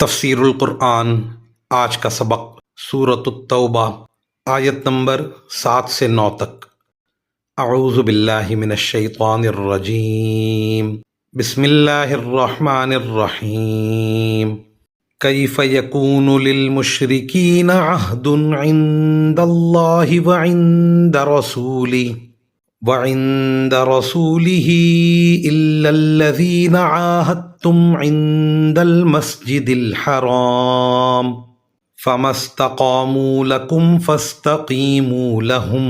تفسیر القرآن آج کا سبق سورۃ التوبہ آیت نمبر 7 سے 9 تک۔ اعوذ باللہ من الشیطان الرجیم، بسم اللہ الرحمن الرحیم۔ کیف یکون للمشرکین عہد عند اللہ وعند رسولہ الا الذین عاہدتم عند المسجد الحرام فما استقاموا لکم فاستقیموا لہم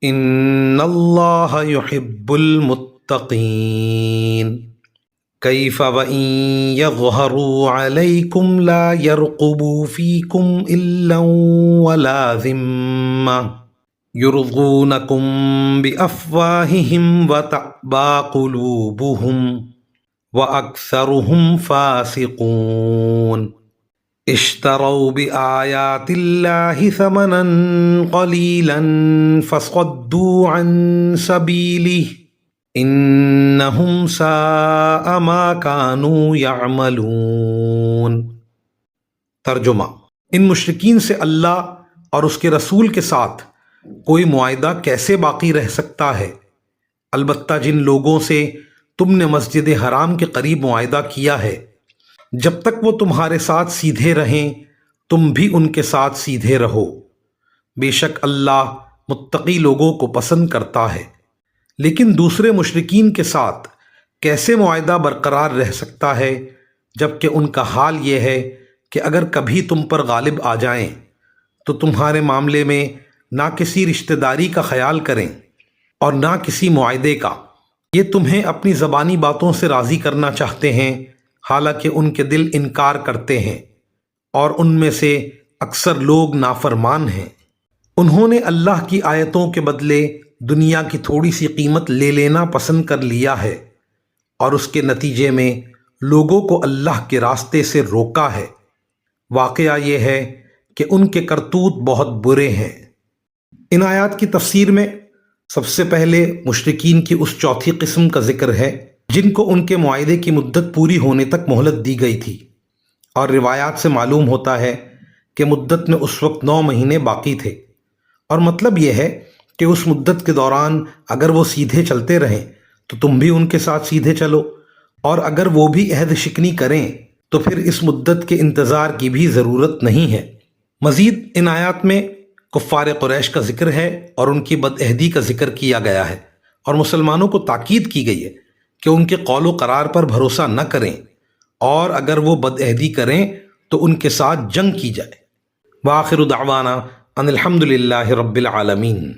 ان اللہ یحب المتقین۔ کیف وإن یظہروا علیکم لا یرقبوا فیکم الا ولا ذمہ یرضونکم بافواہہم وتأبی قلوبہم وَأَكْثَرُهُمْ فَاسِقُونَ۔ اشتروا بآیات اللہ ثمنا قلیلا فصدوا عن سبیلہ انہم ساء ما كانوا یعملون۔ ترجمہ: ان مشرکین سے اللہ اور اس کے رسول کے ساتھ کوئی معاہدہ کیسے باقی رہ سکتا ہے؟ البتہ جن لوگوں سے تم نے مسجد حرام کے قریب معاہدہ کیا ہے، جب تک وہ تمہارے ساتھ سیدھے رہیں تم بھی ان کے ساتھ سیدھے رہو۔ بے شک اللہ متقی لوگوں کو پسند کرتا ہے۔ لیکن دوسرے مشرکین کے ساتھ کیسے معاہدہ برقرار رہ سکتا ہے جبکہ ان کا حال یہ ہے کہ اگر کبھی تم پر غالب آ جائیں تو تمہارے معاملے میں نہ کسی رشتہ داری کا خیال کریں اور نہ کسی معاہدے کا۔ یہ تمہیں اپنی زبانی باتوں سے راضی کرنا چاہتے ہیں، حالانکہ ان کے دل انکار کرتے ہیں اور ان میں سے اکثر لوگ نافرمان ہیں۔ انہوں نے اللہ کی آیتوں کے بدلے دنیا کی تھوڑی سی قیمت لے لینا پسند کر لیا ہے اور اس کے نتیجے میں لوگوں کو اللہ کے راستے سے روکا ہے۔ واقعہ یہ ہے کہ ان کے کرتوت بہت برے ہیں۔ ان آیات کی تفسیر میں سب سے پہلے مشرکین کی اس چوتھی قسم کا ذکر ہے جن کو ان کے معاہدے کی مدت پوری ہونے تک مہلت دی گئی تھی، اور روایات سے معلوم ہوتا ہے کہ مدت میں اس وقت 9 مہینے باقی تھے، اور مطلب یہ ہے کہ اس مدت کے دوران اگر وہ سیدھے چلتے رہیں تو تم بھی ان کے ساتھ سیدھے چلو، اور اگر وہ بھی عہد شکنی کریں تو پھر اس مدت کے انتظار کی بھی ضرورت نہیں ہے۔ مزید ان آیات میں کفار قریش کا ذکر ہے اور ان کی بد عہدی کا ذکر کیا گیا ہے، اور مسلمانوں کو تاکید کی گئی ہے کہ ان کے قول و قرار پر بھروسہ نہ کریں، اور اگر وہ بد عہدی کریں تو ان کے ساتھ جنگ کی جائے۔ وآخر دعوانا ان الحمد للہ رب العالمین۔